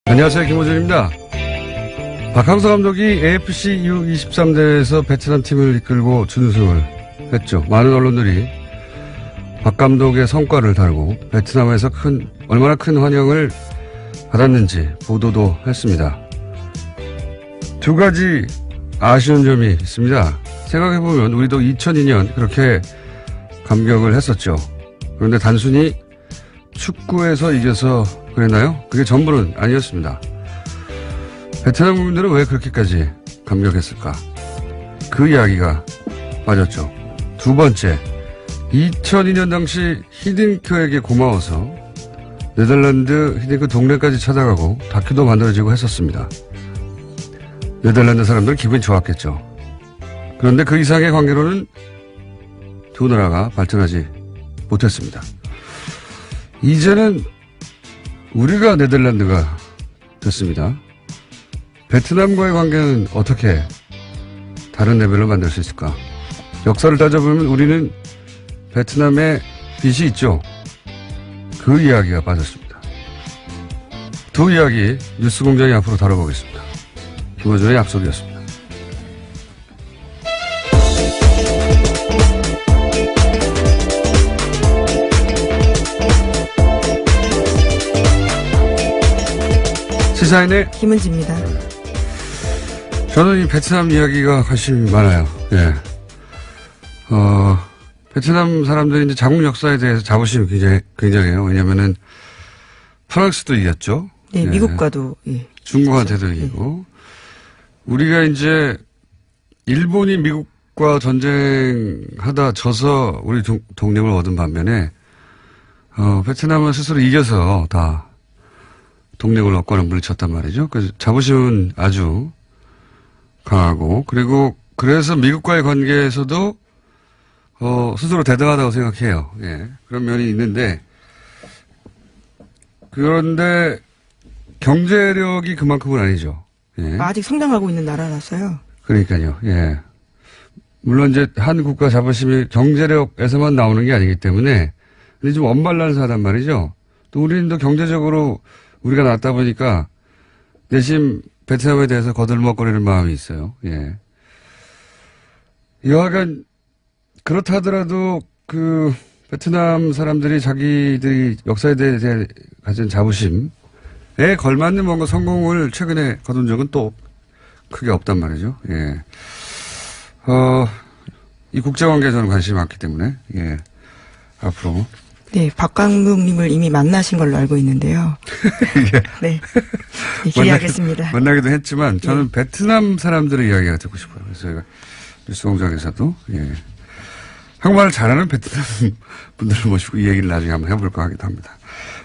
안녕하세요. 김호준입니다. 박항서 감독이 AFC U23 대회에서 베트남 팀을 이끌고 준우승을 했죠. 많은 언론들이 박 감독의 성과를 다루고 베트남에서 얼마나 큰 환영을 받았는지 보도도 했습니다. 두 가지 아쉬운 점이 있습니다. 생각해보면 우리도 2002년 그렇게 감격을 했었죠. 그런데 단순히 축구에서 이겨서 그랬나요? 그게 전부는 아니었습니다. 베트남 국민들은 왜 그렇게까지 감격했을까? 그 이야기가 빠졌죠. 두 번째, 2002년 당시 히딩크에게 고마워서 네덜란드 히딩크 동네까지 찾아가고 다큐도 만들어지고 했었습니다. 네덜란드 사람들은 기분이 좋았겠죠. 그런데 그 이상의 관계로는 두 나라가 발전하지 못했습니다. 이제는 우리가 네덜란드가 됐습니다. 베트남과의 관계는 어떻게 다른 레벨로 만들 수 있을까? 역사를 따져보면 우리는 베트남에 빚이 있죠. 그 이야기가 빠졌습니다. 두 이야기 뉴스공장이 앞으로 다뤄보겠습니다. 김호준의 약속이었습니다. 시사인의 김은지입니다. 저는 이 베트남 이야기가 관심이 많아요. 예. 베트남 사람들이 이제 자국 역사에 대해서 자부심이 굉장해요. 왜냐면은 프랑스도 이겼죠. 네, 예. 미국과도, 예. 중국한테도 이기고. 우리가 이제 일본이 미국과 전쟁하다 져서 우리 독립을 얻은 반면에, 베트남은 스스로 이겨서 다 독립을 얻고는 물리쳤단 말이죠. 그래서 자부심은 아주 강하고, 그리고 그래서 미국과의 관계에서도 스스로 대등하다고 생각해요. 예. 그런 면이 있는데, 그런데 경제력이 그만큼은 아니죠. 예. 아직 성장하고 있는 나라라서요. 그러니까요. 예. 물론 이제 한 국가 자부심이 경제력에서만 나오는 게 아니기 때문에, 근데 좀 언밸런스하단 말이죠. 또 우리는 또 경제적으로 우리가 낫다 보니까 내심 베트남에 대해서 거들먹거리는 마음이 있어요. 예. 여하간 그렇다 하더라도 그 베트남 사람들이 자기들이 역사에 대해 가진 자부심에 걸맞는 뭔가 성공을 최근에 거둔 적은 또 크게 없단 말이죠. 예. 이 국제관계에 저는 관심이 많기 때문에, 예. 앞으로. 네, 박 감독님을 이미 만나신 걸로 알고 있는데요. 네. 네, 기대하겠습니다. 만나기도 했지만 저는 베트남 사람들의 이야기가 듣고 싶어요. 그래서 저희가 뉴스공장에서도, 예. 한국말을 잘하는 베트남 분들을 모시고 이 얘기를 나중에 한번 해볼까 하기도 합니다.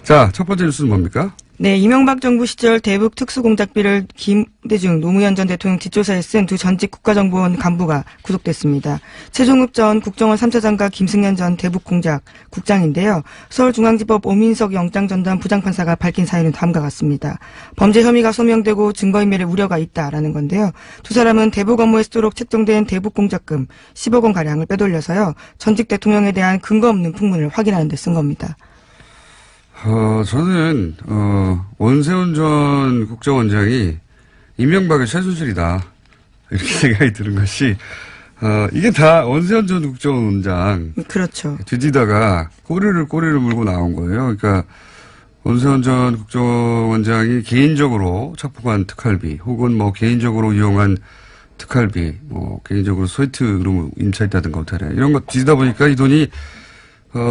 자, 첫 번째 뉴스는 뭡니까? 네, 이명박 정부 시절 대북 특수공작비를 김대중 노무현 전 대통령 뒷조사에 쓴 두 전직 국가정보원 간부가 구속됐습니다. 최종욱 전 국정원 3차장과 김승현 전 대북공작국장인데요. 서울중앙지법 오민석 영장전담 부장판사가 밝힌 사유는 다음과 같습니다. 범죄 혐의가 소명되고 증거인멸의 우려가 있다라는 건데요. 두 사람은 대북 업무에 쓰도록 책정된 대북공작금 10억 원가량을 빼돌려서요. 전직 대통령에 대한 근거 없는 풍문을 확인하는 데 쓴 겁니다. 저는, 원세훈 전 국정원장이 이명박의 최순실이다. 이렇게 생각이 드는 것이, 이게 다 원세훈 전 국정원장. 그렇죠. 뒤지다가 꼬리를 물고 나온 거예요. 그러니까, 원세훈 전 국정원장이 개인적으로 착복한 특활비, 혹은 뭐 개인적으로 이용한 특활비, 뭐 개인적으로 소이트로 임차했다든가 호텔에 이런 거 뒤지다 보니까 이 돈이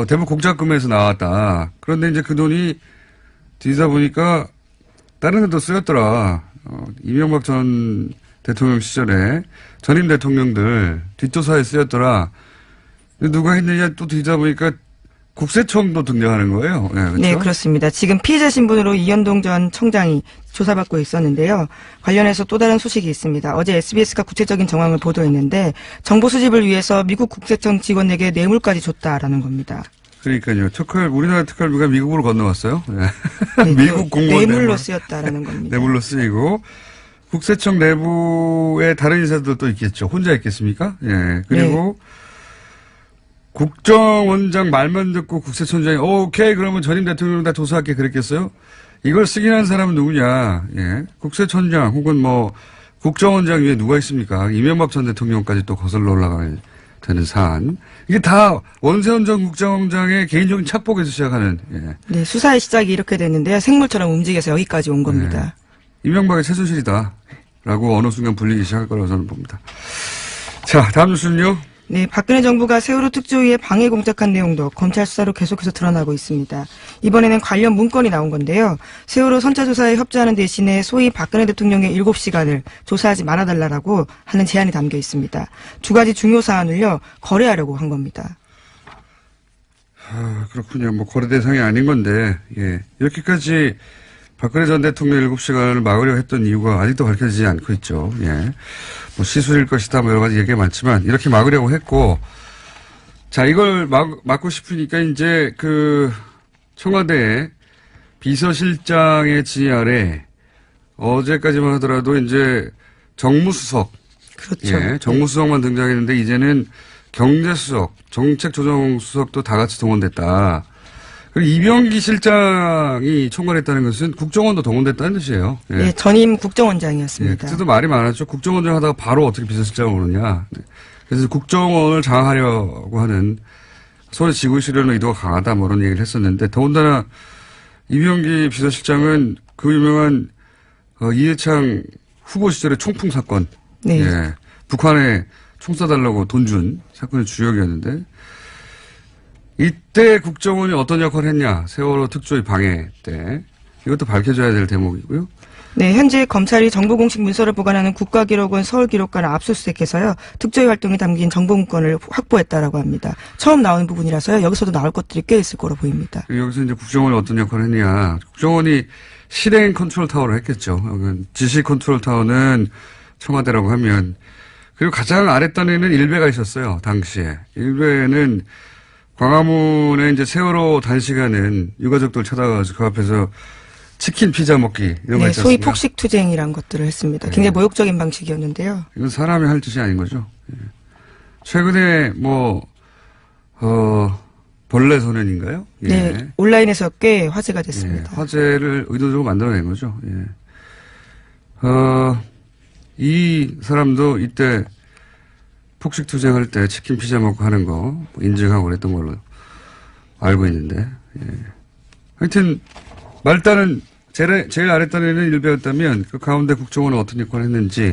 대북 공작금에서 나왔다. 그런데 이제 그 돈이 뒤지다 보니까 다른 데도 쓰였더라. 이명박 전 대통령 시절에 전임 대통령들 뒷조사에 쓰였더라. 누가 했느냐 또 뒤지다 보니까 국세청도 등장하는 거예요. 네, 그렇죠? 네, 그렇습니다. 지금 피의자 신분으로 이현동 전 청장이 조사받고 있었는데요. 관련해서 또 다른 소식이 있습니다. 어제 SBS가 구체적인 정황을 보도했는데 정보 수집을 위해서 미국 국세청 직원에게 뇌물까지 줬다라는 겁니다. 그러니까요. 우리나라 특활비가 미국으로 건너왔어요. 네. 네, 미국 공무원 뇌물로 쓰였다라는 겁니다. 뇌물로 쓰이고 국세청 내부에 다른 인사들도 또 있겠죠. 혼자 있겠습니까? 예. 그리고 네. 국정원장 말만 듣고 국세청장이 오케이 그러면 전임 대통령 다 조사할게 그랬겠어요? 이걸 쓰긴 한 사람은 누구냐. 예. 국세청장 혹은 뭐 국정원장 위에 누가 있습니까? 이명박 전 대통령까지 또 거슬러 올라가야 되는 사안. 이게 다 원세훈 전 국정원장의 개인적인 착복에서 시작하는. 예. 네, 수사의 시작이 이렇게 됐는데요. 생물처럼 움직여서 여기까지 온 겁니다. 예. 이명박의 최순실이다. 라고 어느 순간 불리기 시작할 거라고 저는 봅니다. 자, 다음 뉴스는요. 네, 박근혜 정부가 세월호 특조위에 방해 공작한 내용도 검찰 수사로 계속해서 드러나고 있습니다. 이번에는 관련 문건이 나온 건데요. 세월호 선차 조사에 협조하는 대신에 소위 박근혜 대통령의 7시간을 조사하지 말아달라고 하는 제안이 담겨 있습니다. 두 가지 중요 사안을요, 거래하려고 한 겁니다. 그렇군요. 뭐 거래 대상이 아닌 건데, 예. 이렇게까지 박근혜 전 대통령 7시간을 막으려 했던 이유가 아직도 밝혀지지 않고 있죠. 예. 뭐 시술일 것이다, 뭐 여러 가지 얘기가 많지만, 이렇게 막으려고 했고, 자, 이걸 막고 싶으니까 이제 청와대 비서실장의 지휘 아래 어제까지만 하더라도 이제 정무수석. 그렇죠. 예. 정무수석만 등장했는데 이제는 경제수석, 정책조정수석도 다 같이 동원됐다. 그리고 이병기 실장이 총괄했다는 것은 국정원도 동원됐다는 뜻이에요. 예. 네, 전임 예, 국정원장이었습니다. 그때도 말이 많았죠. 국정원장 하다가 바로 어떻게 비서실장을 오느냐. 그래서 국정원을 장악하려고 하는 손에 쥐고 있으려는 의도가 강하다 뭐 이런 얘기를 했었는데 더군다나 이병기 비서실장은 그 유명한 이해창 후보 시절의 총풍 사건. 네. 예. 북한에 총 쏴달라고 돈 준 사건의 주역이었는데 이때 국정원이 어떤 역할을 했냐. 세월호 특조위 방해 때. 이것도 밝혀져야 될 대목이고요. 네, 현재 검찰이 정보 공식 문서를 보관하는 국가기록원 서울기록관을 압수수색해서요. 특조위 활동이 담긴 정보 문건을 확보했다라고 합니다. 처음 나오는 부분이라서요. 여기서도 나올 것들이 꽤 있을 거로 보입니다. 여기서 이제 국정원이 어떤 역할을 했냐. 국정원이 실행 컨트롤 타워를 했겠죠. 지시 컨트롤 타워는 청와대라고 하면. 그리고 가장 아랫단에는 일베가 있었어요. 당시에. 일베는 광화문에 이제 세월호 단시간은 유가족들 찾아가서 그 앞에서 치킨 피자 먹기 이런 거 네, 있지 소위 않습니까? 폭식투쟁이란 것들을 했습니다. 굉장히 모욕적인 방식이었는데요. 이건 사람이 할 짓이 아닌 거죠. 예. 최근에 벌레 소년인가요? 예. 네, 온라인에서 꽤 화제가 됐습니다. 예. 화제를 의도적으로 만들어낸 거죠. 예. 이 사람도 이때 폭식 투쟁할 때 치킨 피자 먹고 하는 거 인증하고 그랬던 걸로 알고 있는데, 예. 하여튼, 말단은, 제일 아랫단에는 일베였다면, 그 가운데 국정원은 어떤 역할을 했는지,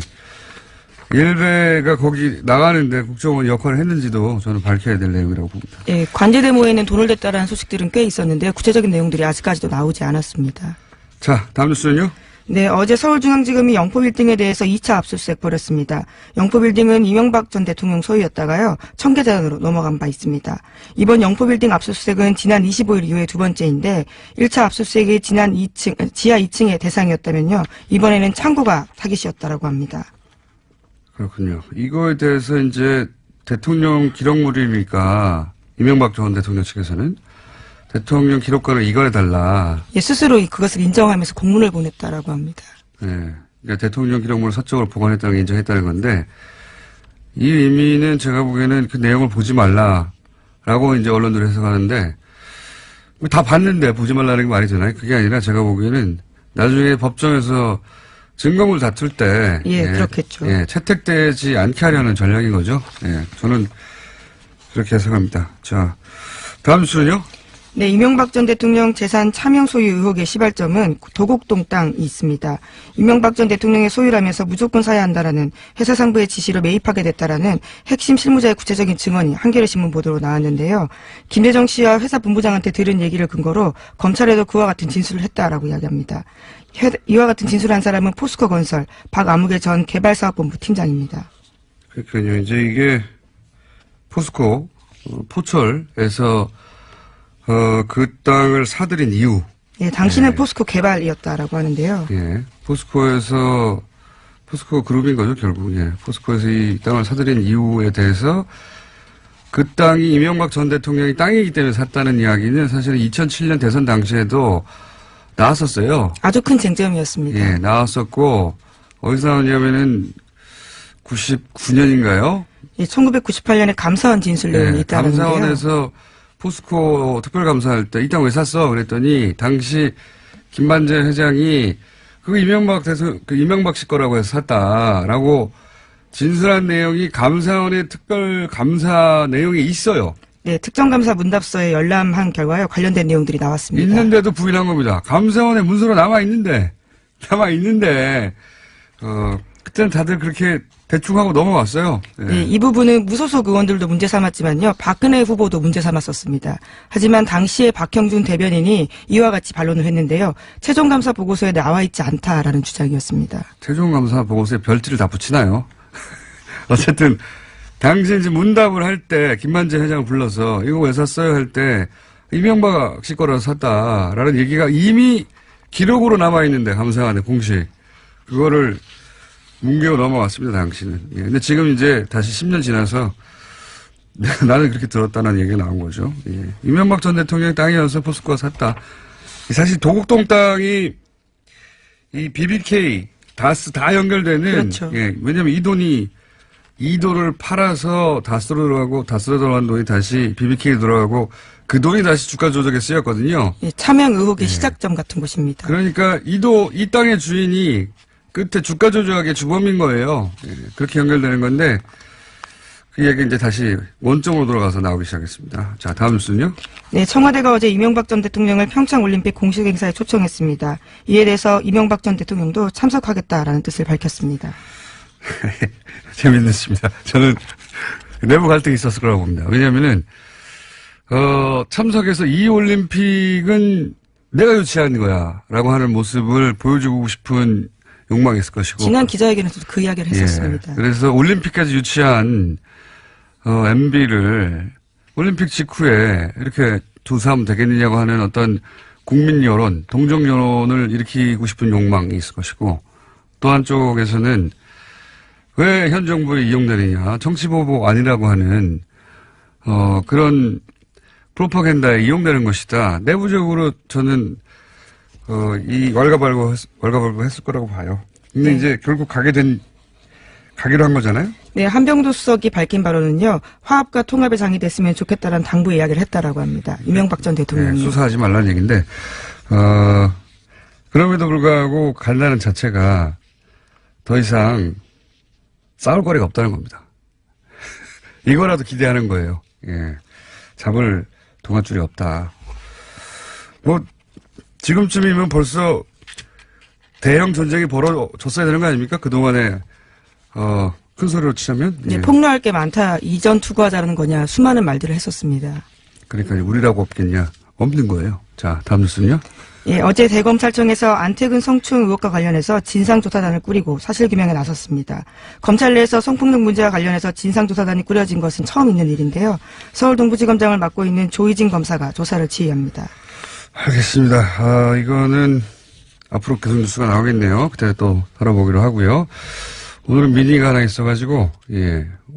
일베가 거기 나가는데 국정원이 역할을 했는지도 저는 밝혀야 될 내용이라고 봅니다. 예, 관제대 모에는 돈을 댔다라는 소식들은 꽤 있었는데요. 구체적인 내용들이 아직까지도 나오지 않았습니다. 자, 다음 뉴스는요? 네, 어제 서울중앙지검이 영포빌딩에 대해서 2차 압수수색 벌였습니다. 영포빌딩은 이명박 전 대통령 소유였다가요, 청계산으로 넘어간 바 있습니다. 이번 영포빌딩 압수수색은 지난 25일 이후에 두 번째인데 1차 압수수색이 지하 2층의 대상이었다면요, 이번에는 창고가 타깃이었다라고 합니다. 그렇군요. 이거에 대해서 이제 대통령 기록물이니까 이명박 전 대통령 측에서는 대통령 기록관을 이관해달라. 예, 스스로 그것을 인정하면서 공문을 보냈다라고 합니다. 네. 그러니까 대통령 기록물을 사적으로 보관했다는 걸 인정했다는 건데, 이 의미는 제가 보기에는 그 내용을 보지 말라라고 이제 언론들이 해석하는데, 다 봤는데 보지 말라는 게 말이 되나요? 그게 아니라 제가 보기에는 나중에 법정에서 증거물 다툴 때. 예, 그렇겠죠. 예, 채택되지 않게 하려는 전략인 거죠. 예, 저는 그렇게 해석합니다. 자, 다음 수는요? 네, 이명박 전 대통령 재산 차명 소유 의혹의 시발점은 도곡동 땅이 있습니다. 이명박 전 대통령의 소유라면서 무조건 사야 한다라는 회사 상부의 지시로 매입하게 됐다라는 핵심 실무자의 구체적인 증언이 한겨레신문 보도로 나왔는데요. 김대정 씨와 회사 본부장한테 들은 얘기를 근거로 검찰에도 그와 같은 진술을 했다라고 이야기합니다. 이와 같은 진술을 한 사람은 포스코건설 박아무개 전 개발사업본부 팀장입니다. 그러니까요. 이제 이게 포스코 포철에서 그 땅을 사들인 이유. 예, 당신은 예. 포스코 개발이었다라고 하는데요. 예. 포스코 그룹인 거죠, 결국. 예. 포스코에서 이 땅을 사들인 이유에 대해서 그 땅이 이명박 전 대통령이 땅이기 때문에 샀다는 이야기는 사실은 2007년 대선 당시에도 나왔었어요. 아주 큰 쟁점이었습니다. 예, 나왔었고, 어디서 나왔냐면은 99년인가요? 예, 1998년에 감사원 진술 내용이 예, 있다는데요. 감사원에서 포스코 특별감사할 때 이 땅 왜 샀어? 그랬더니 당시 김만재 회장이 그거 이명박 씨 거라고 해서 샀다라고 진술한 내용이 감사원의 특별 감사 내용이 있어요. 네, 특정감사 문답서에 열람한 결과요. 관련된 내용들이 나왔습니다. 있는데도 부인한 겁니다. 감사원에 문서로 남아있는데, 그때는 다들 그렇게 대충 하고 넘어갔어요. 예. 네, 이 부분은 무소속 의원들도 문제 삼았지만요. 박근혜 후보도 문제 삼았었습니다. 하지만 당시에 박형준 대변인이 이와 같이 반론을 했는데요. 최종감사 보고서에 나와 있지 않다라는 주장이었습니다. 최종감사 보고서에 별지를 다 붙이나요? 어쨌든 당시 이제 문답을 할 때 김만재 회장을 불러서 이거 왜 샀어요 할 때 이명박 씨 거라서 샀다라는 얘기가 이미 기록으로 남아있는데 감사원에 공식 그거를 뭉개고 넘어왔습니다. 당시는. 예. 근데 지금 이제 다시 10년 지나서 나는 그렇게 들었다는 얘기가 나온 거죠. 예. 이명박 전 대통령이 땅이어서 포스코가 샀다. 사실 도곡동 땅이 이 BBK, 다스 다 연결되는. 그렇죠. 예. 왜냐면 이 돈을 팔아서 다스로 들어가고 다스로 들어간 돈이 다시 BBK에 들어가고 그 돈이 다시 주가 조작에 쓰였거든요. 예, 차명 의혹의 시작점 같은 곳입니다. 그러니까 이 땅의 주인이 끝에 주가 조작의 주범인 거예요. 예, 그렇게 연결되는 건데 그 얘기 이제 다시 원점으로 돌아가서 나오기 시작했습니다. 자, 다음 뉴스는요. 네, 청와대가 어제 이명박 전 대통령을 평창올림픽 공식 행사에 초청했습니다. 이에 대해서 이명박 전 대통령도 참석하겠다라는 뜻을 밝혔습니다. 재밌습니다. 저는 내부 갈등이 있었을 거라고 봅니다. 왜냐하면은 참석해서 이 올림픽은 내가 유치한 거야라고 하는 모습을 보여주고 싶은 욕망이 있을 것이고. 지난 기자회견에서도 그 이야기를 했었습니다. 예, 그래서 올림픽까지 유치한 MB를 올림픽 직후에 이렇게 두사하면 되겠느냐고 하는 어떤 국민 여론, 동정 여론을 일으키고 싶은 욕망이 있을 것이고 또 한쪽에서는 왜 현 정부에 이용되느냐, 정치보복 아니라고 하는 그런 프로파간다에 이용되는 것이다. 내부적으로 저는 이 왈가왈부 했을 거라고 봐요. 근데 네. 이제 결국 가기로 한 거잖아요. 네, 한병도 수석이 밝힌 바로는요. 화합과 통합의 장이 됐으면 좋겠다라는 당부 이야기를 했다라고 합니다. 이명박 전 대통령이. 네, 수사하지 말라는 얘기인데 그럼에도 불구하고 간다는 자체가 더 이상 싸울 거리가 없다는 겁니다. 이거라도 기대하는 거예요. 예. 잡을 동아줄이 없다. 뭐 지금쯤이면 벌써 대형 전쟁이 벌어졌어야 되는 거 아닙니까? 그동안에 큰 소리로 치자면. 네, 예. 폭로할 게 많다. 이전 투구하자는 거냐. 수많은 말들을 했었습니다. 그러니까 우리라고 없겠냐. 없는 거예요. 자, 다음 뉴스는요. 예, 어제 대검찰청에서 안태근 성추행 의혹과 관련해서 진상조사단을 꾸리고 사실규명에 나섰습니다. 검찰 내에서 성폭력 문제와 관련해서 진상조사단이 꾸려진 것은 처음 있는 일인데요. 서울 동부지검장을 맡고 있는 조희진 검사가 조사를 지휘합니다. 알겠습니다. 이거는 앞으로 계속 뉴스가 나오겠네요. 그때 또 다뤄보기로 하고요. 오늘은 미니가 하나 있어가지고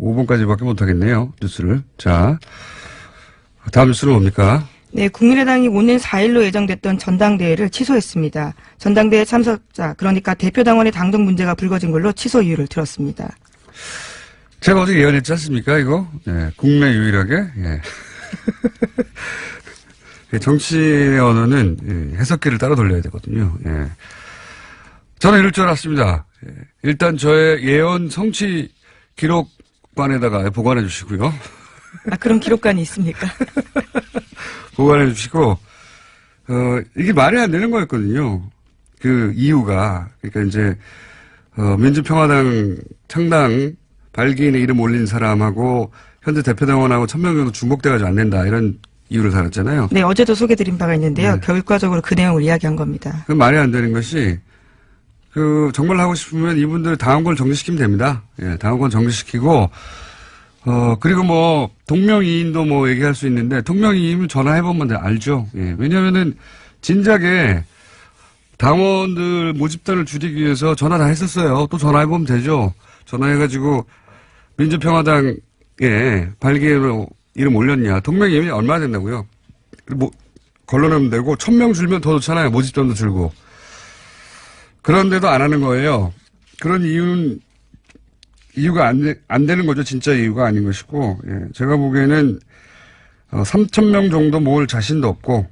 5분까지밖에 못하겠네요. 뉴스를. 자, 다음 뉴스는 뭡니까? 네, 국민의당이 오는 4일로 예정됐던 전당대회를 취소했습니다. 전당대회 참석자, 그러니까 대표당원의 당정 문제가 불거진 걸로 취소 이유를 들었습니다. 제가 어제 예언했지 않습니까, 이거? 예, 국내 유일하게. 예. 정치의 언어는 해석기를 따라 돌려야 되거든요. 예. 저는 이럴 줄 알았습니다. 예. 일단 저의 예언 성취 기록관에다가 보관해 주시고요. 아, 그런 기록관이 있습니까? 보관해 주시고, 이게 말이 안 되는 거였거든요. 그 이유가. 그러니까 이제, 민주평화당 창당 발기인의 이름 올린 사람하고 현재 대표당원하고 1000명 정도 중복돼가지고 안 된다. 이런 이유를 달았잖아요. 네, 어제도 소개드린 바가 있는데요. 네. 결과적으로 그 내용을 이야기한 겁니다. 그 말이 안 되는 것이, 정말 하고 싶으면 이분들 당원권 정지시키면 됩니다. 예, 당원권 정지시키고, 그리고 뭐, 동명이인도 뭐 얘기할 수 있는데, 동명이인은 전화해보면 알죠. 예, 왜냐면은, 진작에 당원들 모집단을 줄이기 위해서 전화 다 했었어요. 또 전화해보면 되죠. 전화해가지고, 민주평화당에 발기로 이름 올렸냐. 동명이인이 얼마나 된다고요? 뭐, 걸러내면 되고, 1000명 줄면 더 좋잖아요. 모집단도 줄고. 그런데도 안 하는 거예요. 그런 이유가 안 되는 거죠. 진짜 이유가 아닌 것이고, 예. 제가 보기에는, 3000명 정도 모을 자신도 없고,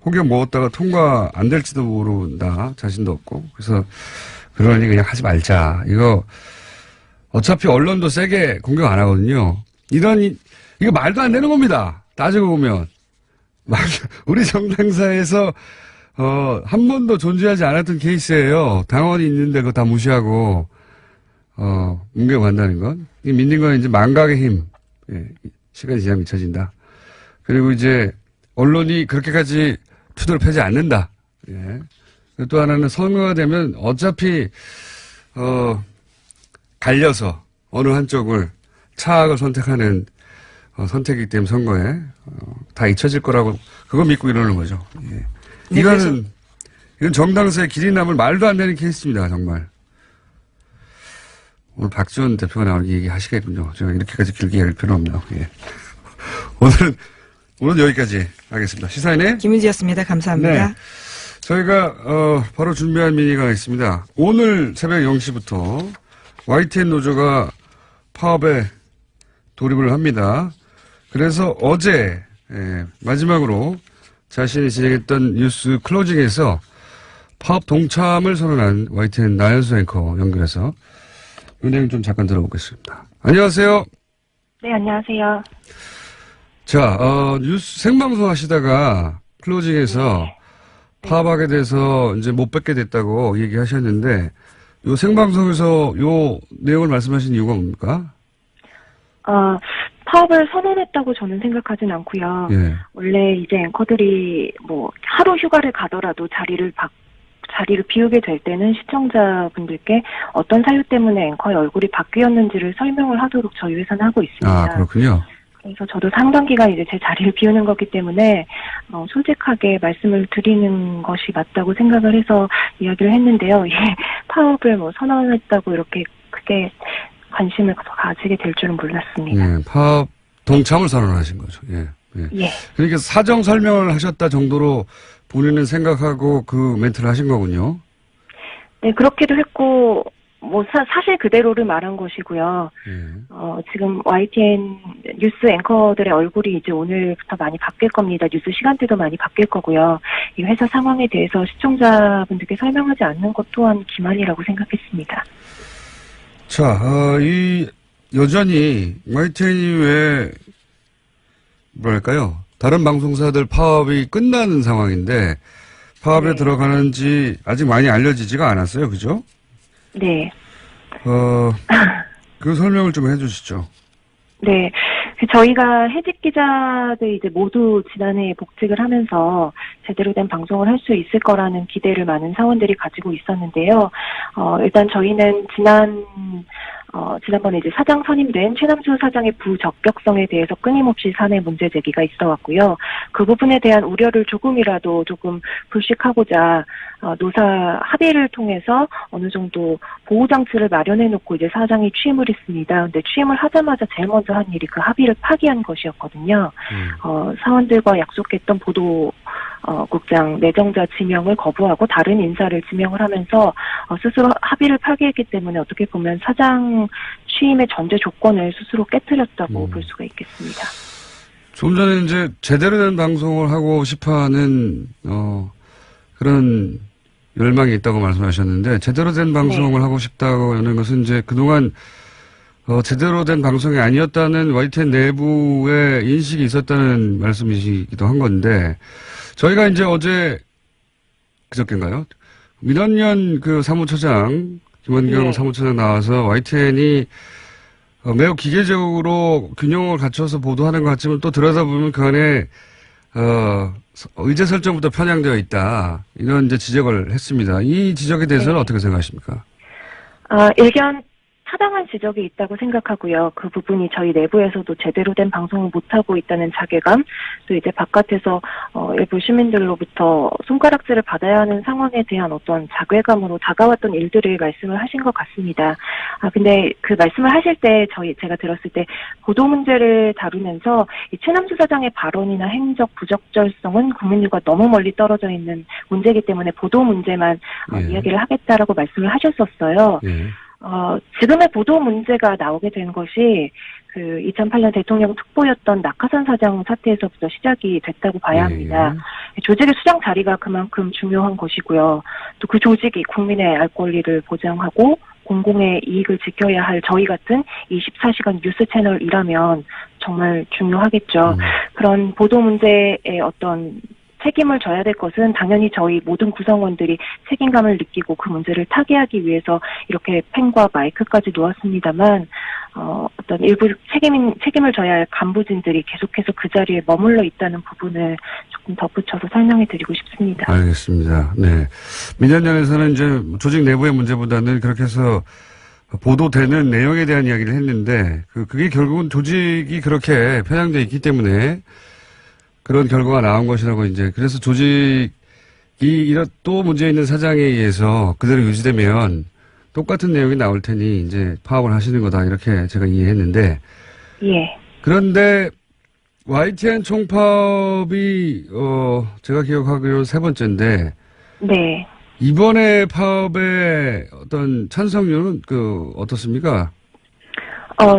혹여 먹었다가 통과 안 될지도 모른다. 자신도 없고. 그래서 그러니 그냥 하지 말자. 이거 어차피 언론도 세게 공격 안 하거든요. 이거 말도 안 되는 겁니다. 따지고 보면. 우리 정당사에서 한 번도 존재하지 않았던 케이스예요. 당원이 있는데 그거 다 무시하고 뭉개고 간다는 건. 이 믿는 건 이제 망각의 힘. 예, 시간이 지나면 잊혀진다. 그리고 이제 언론이 그렇게까지 투도를 펴지 않는다. 예. 또 하나는 선거가 되면 어차피 갈려서 어느 한쪽을 차악을 선택하는 선택이기 때문에 선거에 다 잊혀질 거라고 그거 믿고 이러는 거죠. 예. 네, 이건 정당사의 길이 남을 말도 안 되는 케이스입니다. 정말. 오늘 박지원 대표가 나오는 얘기하시겠군요. 제가 이렇게까지 길게 얘기할 필요 없네요. 예. 오늘은 여기까지 하겠습니다. 시사인의 김은지였습니다. 감사합니다. 네. 저희가 바로 준비한 미니가 있습니다. 오늘 새벽 0시부터 YTN 노조가 파업에 돌입을 합니다. 그래서 어제 마지막으로 자신이 진행했던 뉴스 클로징에서 파업 동참을 선언한 YTN 나연수 앵커 연결해서 은행 좀 잠깐 들어보겠습니다. 안녕하세요. 네, 안녕하세요. 자, 뉴스 생방송 하시다가 클로징에서 파업하게 돼서 이제 못 뵙게 됐다고 얘기하셨는데 요 생방송에서 요 내용을 말씀하신 이유가 뭡니까? 파업을 선언했다고 저는 생각하진 않고요. 예. 원래 이제 앵커들이 뭐 하루 휴가를 가더라도 자리를 비우게 될 때는 시청자분들께 어떤 사유 때문에 앵커의 얼굴이 바뀌었는지를 설명을 하도록 저희 회사는 하고 있습니다. 아, 그렇군요. 그래서 저도 상당 기간 이제 제 자리를 비우는 거기 때문에 솔직하게 말씀을 드리는 것이 맞다고 생각을 해서 이야기를 했는데요. 파업을 뭐 선언했다고 이렇게 크게 관심을 가지게 될 줄은 몰랐습니다. 예, 파업 동참을 선언하신 거죠. 예, 예. 예. 그러니까 사정 설명을 하셨다 정도로 본인은 생각하고 그 멘트를 하신 거군요. 네, 그렇게도 했고 뭐 사실 그대로를 말한 것이고요. 예. 지금 YTN 뉴스 앵커들의 얼굴이 이제 오늘부터 많이 바뀔 겁니다. 뉴스 시간대도 많이 바뀔 거고요. 이 회사 상황에 대해서 시청자분들께 설명하지 않는 것 또한 기만이라고 생각했습니다. 자, 여전히 YTN이 왜 뭐랄까요? 다른 방송사들 파업이 끝나는 상황인데 파업에 네. 들어가는지 아직 많이 알려지지가 않았어요. 그죠? 네. 그 설명을 좀 해주시죠. 네. 저희가 해직 기자들 이제 모두 지난해에 복직을 하면서 제대로 된 방송을 할 수 있을 거라는 기대를 많은 사원들이 가지고 있었는데요. 일단 저희는 지난번에 이제 사장 선임된 최남수 사장의 부적격성에 대해서 끊임없이 사내 문제 제기가 있어 왔고요. 그 부분에 대한 우려를 조금 불식하고자 노사 합의를 통해서 어느 정도 보호장치를 마련해 놓고 이제 사장이 취임을 했습니다. 근데 취임을 하자마자 제일 먼저 한 일이 그 합의를 파기한 것이었거든요. 사원들과 약속했던 국장 내정자 지명을 거부하고 다른 인사를 지명을 하면서 스스로 합의를 파기했기 때문에 어떻게 보면 사장 취임의 전제 조건을 스스로 깨뜨렸다고 볼 수가 있겠습니다. 좀 전에 이제 제대로 된 방송을 하고 싶어하는 그런 열망이 있다고 말씀하셨는데 제대로 된 방송을 하고 싶다고 하는 것은 이제 그동안 제대로 된 방송이 아니었다는 YTN 내부의 인식이 있었다는 말씀이시기도 한 건데 저희가 이제 어제 그저께인가요? 민원연 그 사무처장 김원경 사무처장 나와서 YTN이 매우 기계적으로 균형을 갖춰서 보도하는 것 같지만 또 들여다보면 그 안에 의제 설정부터 편향되어 있다. 이런 이제 지적을 했습니다. 이 지적에 대해서는 어떻게 생각하십니까? 일견 타당한 지적이 있다고 생각하고요. 그 부분이 저희 내부에서도 제대로 된 방송을 못하고 있다는 자괴감, 또 이제 바깥에서 일부 시민들로부터 손가락질을 받아야 하는 상황에 대한 어떤 자괴감으로 다가왔던 일들을 말씀을 하신 것 같습니다. 근데 그 말씀을 하실 때 제가 들었을 때 보도 문제를 다루면서 이 최남수 사장의 발언이나 행적 부적절성은 국민들과 너무 멀리 떨어져 있는 문제이기 때문에 보도 문제만 이야기를 하겠다라고 말씀을 하셨었어요. 지금의 보도 문제가 나오게 된 것이 그 2008년 대통령 특보였던 낙하산 사장 사태에서부터 시작이 됐다고 봐야 합니다. 조직의 수장 자리가 그만큼 중요한 것이고요. 또 그 조직이 국민의 알 권리를 보장하고 공공의 이익을 지켜야 할 저희 같은 24시간 뉴스 채널이라면 정말 중요하겠죠. 그런 보도 문제의 어떤 책임을 져야 될 것은 당연히 저희 모든 구성원들이 책임감을 느끼고 그 문제를 타개하기 위해서 이렇게 펜과 마이크까지 놓았습니다만 어떤 일부 책임을 져야 할 간부진들이 계속해서 그 자리에 머물러 있다는 부분을 조금 덧붙여서 설명해 드리고 싶습니다. 알겠습니다. 네. 민변연에서는 이제 조직 내부의 문제보다는 그렇게 해서 보도되는 내용에 대한 이야기를 했는데 그게 결국은 조직이 그렇게 편향되어 있기 때문에 그런 결과가 나온 것이라고 이제 그래서 조직이 이런 또 문제 있는 사장에 의해서 그대로 유지되면 똑같은 내용이 나올 테니 이제 파업을 하시는 거다 이렇게 제가 이해했는데 예. 그런데 YTN 총파업이 제가 기억하기로 세 번째인데 네. 이번에 파업의 어떤 찬성률은 어떻습니까?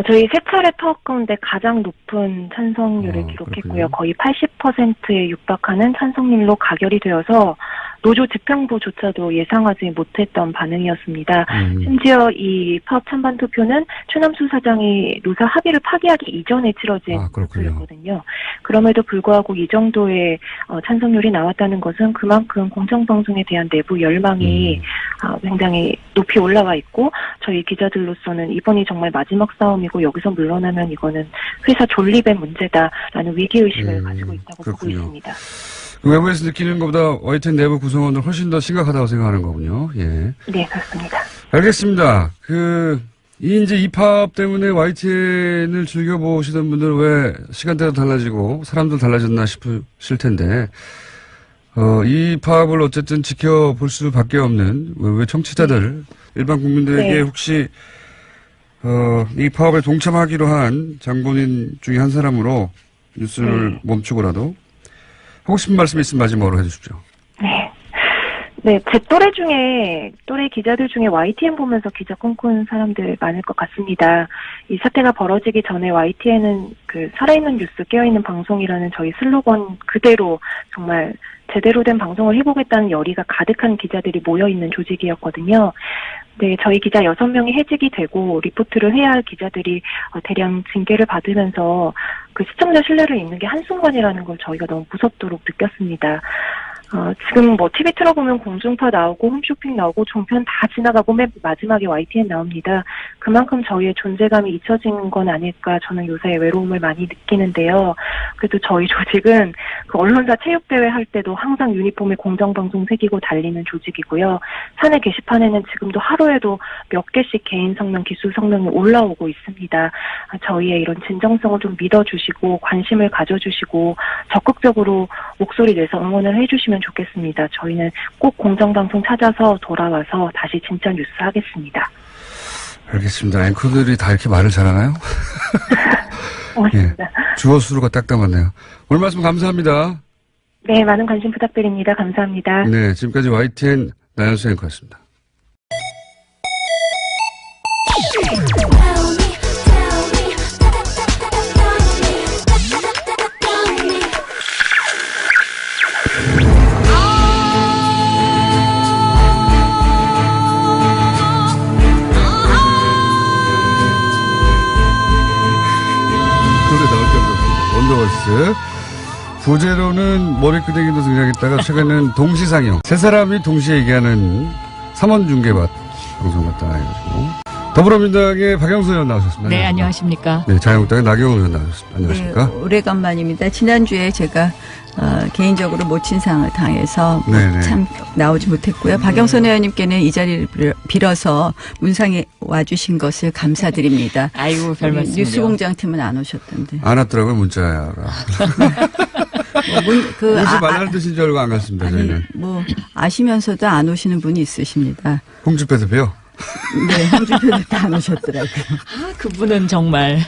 저희 세 차례 파업 가운데 가장 높은 찬성률을 기록했고요. 그렇군요. 거의 80%에 육박하는 찬성률로 가결이 되어서 노조 집행부조차도 예상하지 못했던 반응이었습니다. 심지어 이 파업 찬반 투표는 최남수 사장이 노사 합의를 파기하기 이전에 치러진 투표였거든요. 그럼에도 불구하고 이 정도의 찬성률이 나왔다는 것은 그만큼 공정방송에 대한 내부 열망이 굉장히 높이 올라와 있고 저희 기자들로서는 이번이 정말 마지막 싸움이고 여기서 물러나면 이거는 회사 존립의 문제다라는 위기의식을 가지고 있다고 보고 있습니다. 외부에서 느끼는 것보다 YTN 내부 구성원은 훨씬 더 심각하다고 생각하는 거군요. 예. 네, 그렇습니다. 알겠습니다. 이 파업 때문에 YTN을 즐겨보시던 분들은 왜 시간대도 달라지고 사람도 달라졌나 싶으실 텐데, 이 파업을 어쨌든 지켜볼 수밖에 없는 왜 청취자들, 일반 국민들에게 혹시, 이 파업에 동참하기로 한 장본인 중에 한 사람으로 뉴스를 멈추고라도 하고 싶은 말씀 있으면 마지막으로 해주십시오. 네, 제 또래 기자들 중에 YTN 보면서 기자 꿈꾸는 사람들 많을 것 같습니다. 이 사태가 벌어지기 전에 YTN은 살아있는 뉴스, 깨어있는 방송이라는 저희 슬로건 그대로 정말 제대로 된 방송을 해보겠다는 열의가 가득한 기자들이 모여있는 조직이었거든요. 네, 저희 기자 6명이 해직이 되고 리포트를 해야 할 기자들이 대량 징계를 받으면서 그 시청자 신뢰를 잃는 게 한순간이라는 걸 저희가 너무 무섭도록 느꼈습니다. 지금 TV 틀어보면 공중파 나오고 홈쇼핑 나오고 종편 다 지나가고 맨 마지막에 YTN 나옵니다. 그만큼 저희의 존재감이 잊혀진 건 아닐까 저는 요새 외로움을 많이 느끼는데요. 그래도 저희 조직은 그 언론사 체육대회 할 때도 항상 유니폼에 공정방송 새기고 달리는 조직이고요. 사내 게시판에는 지금도 하루에도 몇 개씩 개인 성명, 기수 성명이 올라오고 있습니다. 저희의 이런 진정성을 좀 믿어주시고 관심을 가져주시고 적극적으로 목소리 내서 응원을 해주시면 좋겠습니다. 저희는 꼭 공정방송 찾아서 돌아와서 다시 진짜 뉴스 하겠습니다. 알겠습니다. 앵커들이 다 이렇게 말을 잘하나요? 고맙습니다. 주어 수로가 딱 담았네요. 오늘 말씀 감사합니다. 네, 많은 관심 부탁드립니다. 감사합니다. 네, 지금까지 YTN 나연수 앵커였습니다. 원더걸스. 부제로는 머리끄댕이도 등장했다가 최근에는 동시상영. 세 사람이 동시에 얘기하는 3원 중계밭 방송 같다 해가지고. 더불어민주당의 박영선 의원 나오셨습니다. 네, 안녕하십니까. 네, 자유한국당의 나경원 의원 나오셨습니다. 안녕하십니까. 네, 오래간만입니다. 지난주에 제가 개인적으로 모친상을 당해서 참 나오지 못했고요. 박영선 의원님께는 이 자리를 빌어서 문상에 와주신 것을 감사드립니다. 아이고, 별 말씀을요. 뉴스공장팀은 안 오셨던데. 안 왔더라고요, 문자가. 오지 말라는 뜻인 줄 알고 안 갔습니다, 저희는. 아시면서도 안 오시는 분이 있으십니다. 홍준표 대표요? 네, 홍준표 대표 안 오셨더라고요. 그분은 정말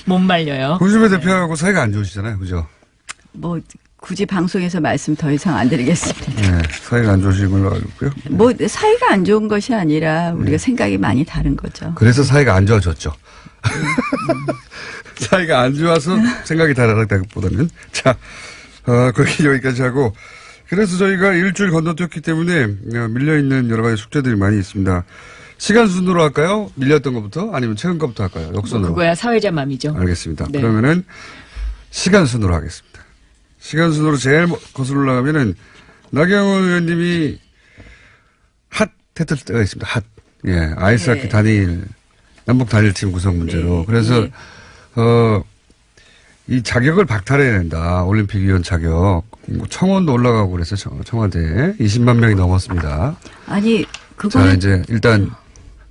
못 말려요. 홍준표 대표하고 사이가 안 좋으시잖아요, 그죠? 굳이 방송에서 말씀 더 이상 안 드리겠습니다. 네, 사이가 안 좋으신 걸로 알고 있고요. 뭐 사이가 안 좋은 것이 아니라 우리가 생각이 많이 다른 거죠. 그래서 사이가 안 좋아졌죠. 사이가 안 좋아서 생각이 다르다기보다는. 자, 거기 여기까지 하고. 그래서 저희가 일주일 건너뛰었기 때문에 밀려있는 여러 가지 숙제들이 많이 있습니다. 시간 순으로 할까요? 밀렸던 것부터? 아니면 최근 것부터 할까요? 역순으로. 그거야 사회자 맘이죠. 알겠습니다. 네. 그러면은 시간 순으로 하겠습니다. 시간 순으로 제일 거슬러 올라가면은 나경원 의원님이 핫 했을 때가 있습니다. 핫. 예. 아이스하키 네. 단일, 남북 단일팀 구성 문제로. 네. 그래서, 네. 이 자격을 박탈해야 된다. 올림픽위원 자격. 뭐 청원도 올라가고 그래서 청와대에 20만 명이 넘었습니다. 아니 자, 그거는 이제 일단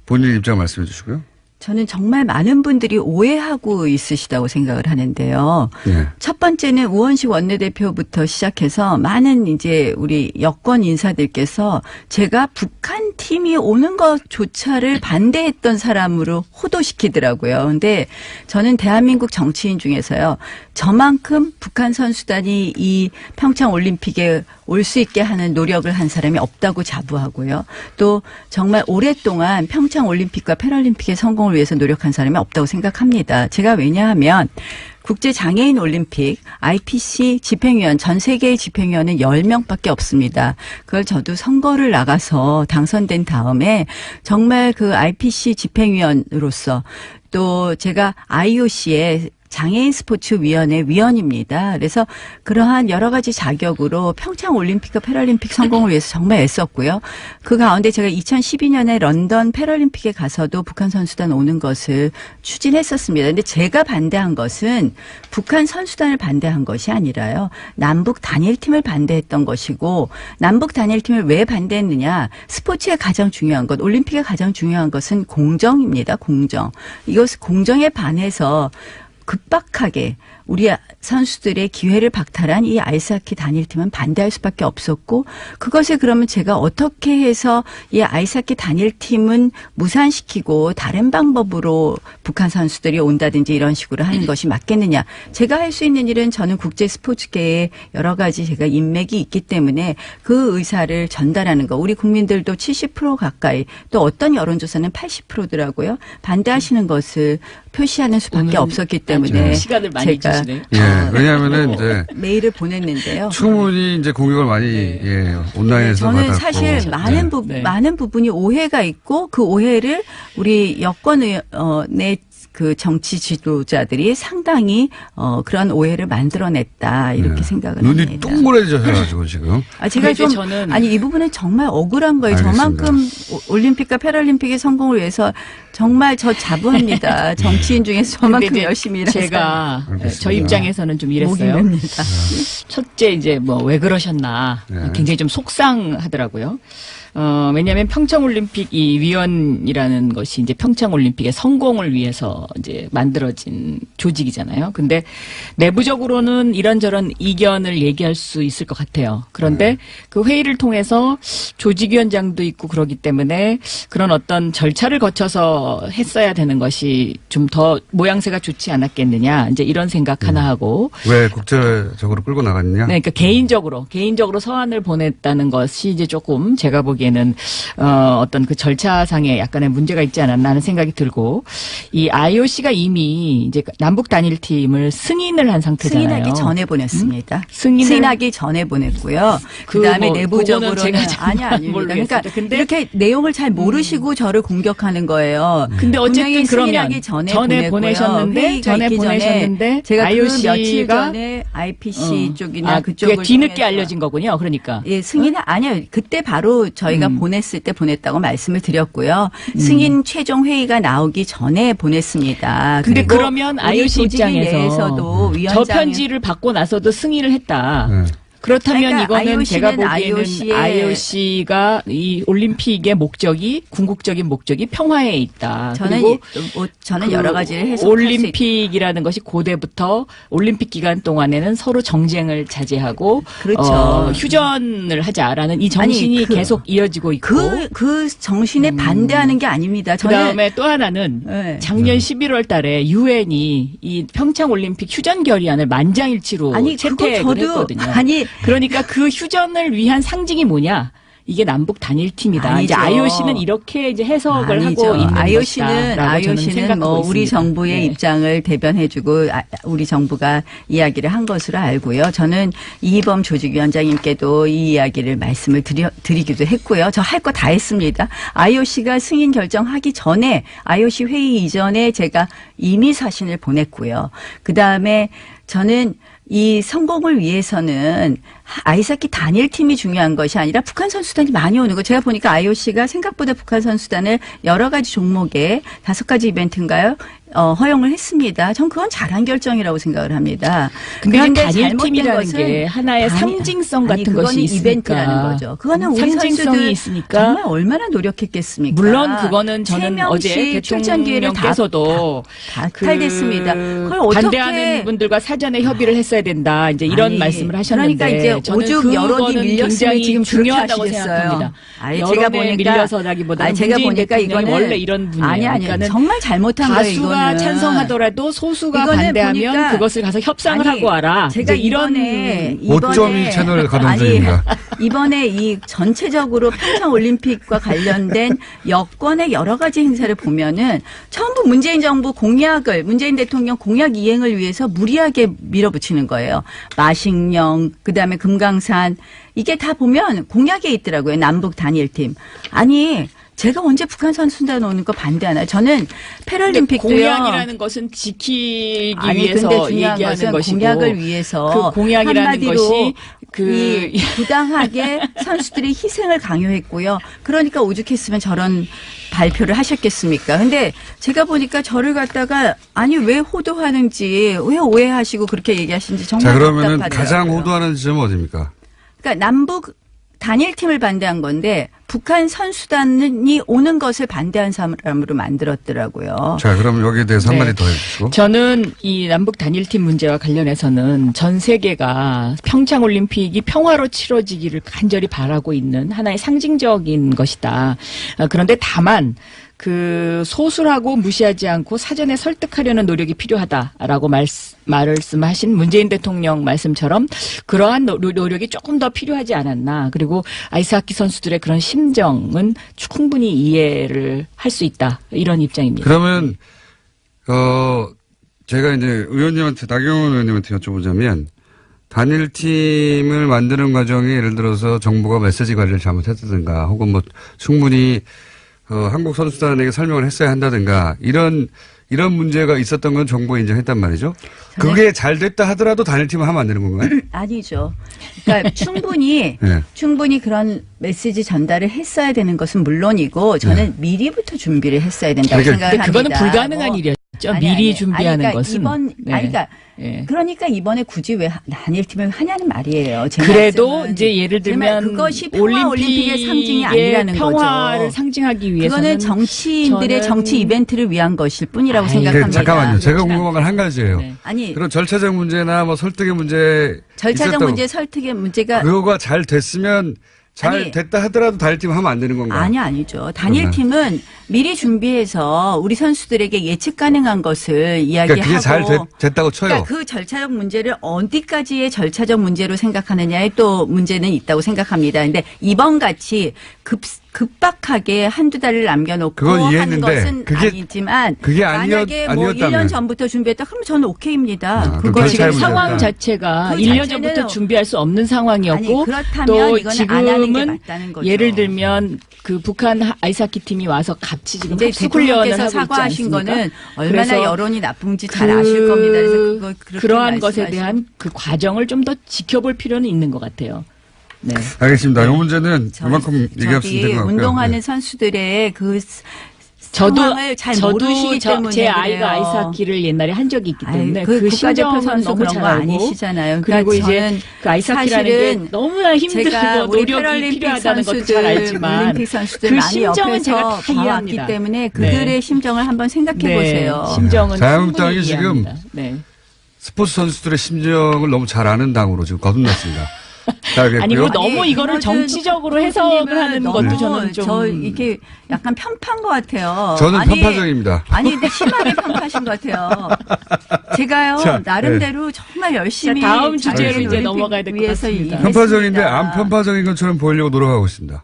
본인 입장 말씀해 주시고요. 저는 정말 많은 분들이 오해하고 있으시다고 생각을 하는데요. 예. 첫 번째는 우원식 원내대표부터 시작해서 많은 이제 우리 여권 인사들께서 제가 북한 팀이 오는 것조차를 반대했던 사람으로 호도시키더라고요. 근데 저는 대한민국 정치인 중에서요. 저만큼 북한 선수단이 이 평창 올림픽에 올 수 있게 하는 노력을 한 사람이 없다고 자부하고요. 또 정말 오랫동안 평창 올림픽과 패럴림픽의 성공을 위해서 노력한 사람이 없다고 생각합니다. 제가 왜냐하면 국제장애인 올림픽 IPC 집행위원 전 세계의 집행위원은 10명밖에 없습니다. 그걸 저도 선거를 나가서 당선된 다음에 정말 그 IPC 집행위원으로서 또 제가 IOC의 장애인 스포츠위원회 위원입니다. 그래서 그러한 여러 가지 자격으로 평창 올림픽과 패럴림픽 성공을 위해서 정말 애썼고요. 그 가운데 제가 2012년에 런던 패럴림픽에 가서도 북한 선수단 오는 것을 추진했었습니다. 그런데 제가 반대한 것은 북한 선수단을 반대한 것이 아니라요. 남북 단일팀을 반대했던 것이고 남북 단일팀을 왜 반대했느냐. 스포츠의 가장 중요한 것, 올림픽의 가장 중요한 것은 공정입니다. 공정. 이것을 공정에 반해서 급박하게 우리 선수들의 기회를 박탈한 이 아이스하키 단일팀은 반대할 수밖에 없었고 그것을 그러면 제가 어떻게 해서 이 아이스하키 단일팀은 무산시키고 다른 방법으로 북한 선수들이 온다든지 이런 식으로 하는 것이 맞겠느냐. 제가 할 수 있는 일은 저는 국제 스포츠계에 여러 가지 제가 인맥이 있기 때문에 그 의사를 전달하는 거. 우리 국민들도 70% 가까이 또 어떤 여론조사는 80%더라고요. 반대하시는 것을 표시하는 수밖에 없었기 때문에 시간을 많이 제가 주시네요. 예. 왜냐하면은 이제 메일을 보냈는데요. 충분히 이제 공격을 많이 예, 온라인에서 저는 받았고. 사실 많은 부분이 오해가 있고 그 오해를 우리 여권의 그 정치 지도자들이 상당히 그런 오해를 만들어냈다 이렇게 생각을 눈이 합니다. 동그래져가지고 지금. 제가 좀 저는 아니 이 부분은 정말 억울한 거예요. 알겠습니다. 저만큼 올림픽과 패럴림픽의 성공을 위해서 정말 저 자부합니다. 정치인 중에서 저만큼 근데 열심히 일한 제가 알겠습니다. 저 입장에서는 좀 목이 이랬어요. 맵니다. 첫째 이제 뭐 왜 그러셨나 네. 굉장히 좀 속상하더라고요. 왜냐하면 평창올림픽 이 위원이라는 것이 이제 평창올림픽의 성공을 위해서 이제 만들어진 조직이잖아요. 근데 내부적으로는 이런저런 이견을 얘기할 수 있을 것 같아요. 그런데 그 회의를 통해서 조직위원장도 있고 그러기 때문에 그런 어떤 절차를 거쳐서 했어야 되는 것이 좀 더 모양새가 좋지 않았겠느냐. 이제 이런 생각 하나 하고. 왜 국제적으로 끌고 나갔냐? 네, 그러니까 개인적으로 서한을 보냈다는 것이 이제 조금 제가 보기에는 어떤 그 절차상에 약간의 문제가 있지 않았나 하는 생각이 들고 이 IOC가 이미 이제 남북 단일팀을 승인을 한 상태잖아요. 승인하기 전에 보냈습니다. 승인하기 전에 보냈고요. 그다음에 뭐, 내부적으로는 그거는 제가 잘 아닙니다. 모르겠어요. 그러니까 근데 이렇게 내용을 잘 모르시고 저를 공격하는 거예요. 근데 어쨌든 분명히 그러면 승인하기 전에 보냈는데 제가 IOC가 그 며칠 전에 IPC 쪽이나 그쪽을 그게 뒤늦게 통해서 알려진 거군요. 그러니까. 예, 승인은 아니요. 그때 바로 저희가 보냈을 때 보냈다고 말씀을 드렸고요. 승인 최종 회의가 나오기 전에 보냈습니다. 근데 그리고 그러면 우리 IOC 조직위 입장에서 내에서도 저 위원장 편지를 받고 나서도 승인을 했다. 네. 그렇다면 그러니까 이거는 제가 보기에는 IOC의 IOC가 이 올림픽의 목적이 궁극적인 목적이 평화에 있다. 그리고 저는 그 여러 가지를 해석할 수 있다. 올림픽이라는 것이 고대부터 올림픽 기간 동안에는 서로 정쟁을 자제하고 그렇죠. 휴전을 하자라는 이 정신이 계속 이어지고 있고 그 정신에 반대하는 게 아닙니다. 그다음에 또 하나는 네. 작년 11월 달에 유엔이 이 평창 올림픽 휴전 결의안을 만장일치로 채택을 했거든요. 그러니까 그 휴전을 위한 상징이 뭐냐? 이게 남북 단일팀이다. 아니죠. 이제 IOC는 이렇게 이제 해석을 아니죠. 하고 있는 IOC는 뭐 우리 정부의 네. 입장을 대변해주고 우리 정부가 이야기를 한 것으로 알고요. 저는 이희범 조직위원장님께도 이 이야기를 말씀을 드리기도 했고요. 저 할 거 다 했습니다. IOC가 승인 결정하기 전에 IOC 회의 이전에 제가 이미 사신을 보냈고요. 그 다음에 저는 이 성공을 위해서는 아이스하키 단일팀이 중요한 것이 아니라 북한 선수단이 많이 오는 거. 제가 보니까 IOC가 생각보다 북한 선수단을 여러 가지 종목에 5가지 이벤트인가요? 허용을 했습니다. 전 그건 잘한 결정이라고 생각을 합니다. 그런데 단일팀이라는 게 하나의 상징성 같은 것이 있으니까. 이벤트라는 거죠. 그거는 우리 상징성이 있으니까 정말 얼마나 노력했겠습니까? 물론 그거는 저는 어제 대통령께서도 박탈됐습니다. 그걸 어떻게 반대하는 분들과 사전에 협의를 했어야 된다. 이제 이런 말씀을 하셨는데 그러니까 이제 오죽 여론이 밀렸으면 지금 중요하다고 그렇게 하시겠어요. 생각합니다. 제가 보니까 밀려서라기보다는 제가 보니까 이거는 원래 이런 분이에요. 아니 정말 잘못한 거예요. 다수가 찬성하더라도 소수가 이거는 반대하면 그것을 가서 협상을 하고 와라. 제가 이번에 5.1 채널 가동 중입니다. 이번에 이 전체적으로 평창 올림픽과 관련된 여권의 여러 가지 행사를 보면은 전부 문재인 정부 문재인 대통령 공약 이행을 위해서 무리하게 밀어붙이는 거예요. 마식령, 그다음에 금강산 이게 다 보면 공약에 있더라고요. 남북 단일팀. 아니 제가 언제 북한 선수단 오는 거 반대하나요? 저는 패럴림픽도요. 공약이라는 것은 지키기 위해서 근데 중요한 얘기하는 것은 것이고 공약을 위해서 그 공약이라는 것이 부당하게 선수들의 희생을 강요했고요. 그러니까 오죽했으면 저런 발표를 하셨겠습니까? 근데 제가 보니까 저를 갖다가 왜 호도하는지 왜 오해하시고 그렇게 얘기하시는지 정말 자, 그러면은 답답하더라고요. 가장 호도하는 지점은 어디입니까? 그러니까 남북 단일팀을 반대한 건데 북한 선수단이 오는 것을 반대한 사람으로 만들었더라고요. 자, 그럼 여기에 대해서 한마디 더 해주시고. 저는 이 남북 단일팀 문제와 관련해서는 전 세계가 평창 올림픽이 평화로 치러지기를 간절히 바라고 있는 하나의 상징적인 것이다. 그런데 다만 그 소수라고 무시하지 않고 사전에 설득하려는 노력이 필요하다라고 말씀하신 문재인 대통령 말씀처럼 그러한 노력이 조금 더 필요하지 않았나. 그리고 아이스하키 선수들의 그런 심정은 충분히 이해를 할 수 있다. 이런 입장입니다. 그러면 제가 이제 나경원 의원님한테 여쭤보자면 단일팀을 만드는 과정에 예를 들어서 정부가 메시지 관리를 잘못했다든가 혹은 뭐 충분히 한국 선수단에게 설명을 했어야 한다든가 이런 문제가 있었던 건 정부가 인정했단 말이죠. 그게 잘 됐다 하더라도 단일팀을 하면 안 되는 건가요? 아니죠. 그러니까 충분히 그런 메시지 전달을 했어야 되는 것은 물론이고 저는 미리부터 준비를 했어야 된다고 생각합니다. 그거는 불가능한 일이었죠. 미리 준비하는 것은. 그러니까 이번에 굳이 왜 단일팀을 하냐는 말이에요. 그래도 이제 예를 들면 그것이 올림픽의 상징이 아니라는 평화를 거죠. 상징하기 위해서는 그거는 정치인들의 정치 이벤트를 위한 것일 뿐이라고 생각합니다. 잠깐만요. 제가 궁금한 건 한 가지예요. 아니 그런 절차적 문제나 뭐 설득의 문제 설득의 문제가 그거가 잘 됐으면 잘 됐다 하더라도 단일팀 하면 안 되는 건가요? 아니죠. 단일팀은 미리 준비해서 우리 선수들에게 예측 가능한 것을 이야기하고. 그러니까 그게 잘 됐다고 쳐요. 그러니까 그 절차적 문제를 어디까지의 절차적 문제로 생각하느냐에 또 문제는 있다고 생각합니다. 근데 이번 같이 급박하게 한두 달을 남겨놓고 그건 이해했는데 하는 것은 아니지만 그게 만약에 뭐 1년 전부터 준비했다 그러면 저는 오케이입니다. 그거 지금 상황 자체가 1년 전부터 준비할 수 없는 상황이었고 또 지금은 예를 들면 그 북한 아이스하키 팀이 와서 같이 지금 합숙훈련을 하고 있지 사과하신 않습니까? 거는 얼마나 여론이 나쁜지 잘 아실 겁니다. 그래서 그러한 것에 대한 그 과정을 좀 더 지켜볼 필요는 있는 것 같아요. 네. 알겠습니다. 이 문제는 그만큼 얘기했으면 될 것 같고요. 운동하는 선수들의 그 상황을 잘 모르시기 때문에 제 아이가 그래요. 아이스하키를 옛날에 한 적이 있기 때문에 그 국가대표 심정은 선수 너무 그런 잘 거 알고 아니시잖아요. 그리고 그러니까 이제 저는 그 아이스하키라는 게 사실은 너무나 힘들고 제가 우리 노력이 패럴림픽 필요하다는 것도 잘 선수들, 알지만 올림픽 선수들 그 많이 심정은 제가 옆에서 다 봐왔기 이해합니다. 때문에 그들의 심정을 한번 생각해 보세요. 심정은 자유한국당이 충분히 지금 이해합니다. 네. 스포츠 선수들의 심정을 너무 잘 아는 당으로 지금 거듭났습니다. 잘 알겠고요. 아니, 그리고 너무 이거를 이거는 정치적으로 해석을 하는 너무 것도 저는 좀. 저 이게 약간 편파인 것 같아요. 저는 아니, 편파적입니다. 아니, 근데 심하게 편파하신 것 같아요. 제가요, 자, 나름대로 정말 열심히. 자, 다음 주제로 자유로운 이제 올림픽 넘어가야 될것 위해서 같습니다. 편파적인데 일했습니다. 안 편파적인 것처럼 보이려고 노력하고 있습니다.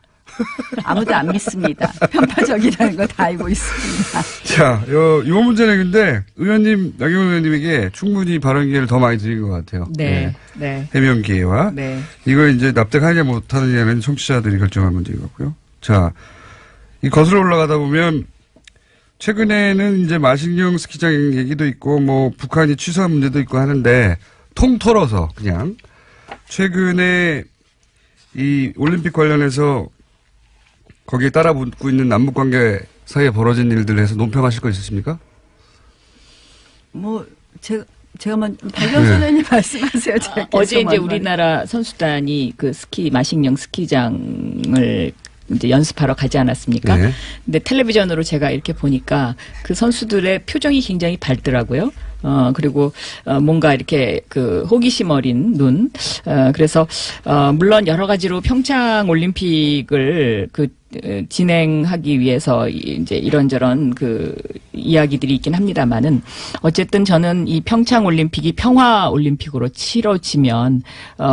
아무도 안 믿습니다. 편파적이라는 거 다 알고 있습니다. 자, 요 문제는 근데 의원님, 나경원 의원님에게 충분히 발언 기회를 더 많이 드린 것 같아요. 네. 네. 해명 기회와. 네. 이거 이제 납득하냐 못하느냐는 청취자들이 결정할 문제인 것 같고요. 자, 이 거슬러 올라가다 보면 최근에는 이제 마식령 스키장 얘기도 있고 뭐 북한이 취소한 문제도 있고 하는데 통털어서 그냥 최근에 이 올림픽 관련해서 거기에 따라 붙고 있는 남북관계 사이에 벌어진 일들을 해서 논평하실 거 있으십니까? 뭐, 제가 박영선 의원님 말씀하세요. 제가 어제 계속 이제 말- 우리나라 선수단이 그 마식령 스키장을 이제 연습하러 가지 않았습니까? 네. 근데 텔레비전으로 제가 이렇게 보니까 그 선수들의 표정이 굉장히 밝더라고요. 그리고, 뭔가 이렇게 그 호기심 어린 눈. 그래서, 물론 여러 가지로 평창 올림픽을 진행하기 위해서 이제 이런저런 그 이야기들이 있긴 합니다만은 어쨌든 저는 이 평창 올림픽이 평화 올림픽으로 치러지면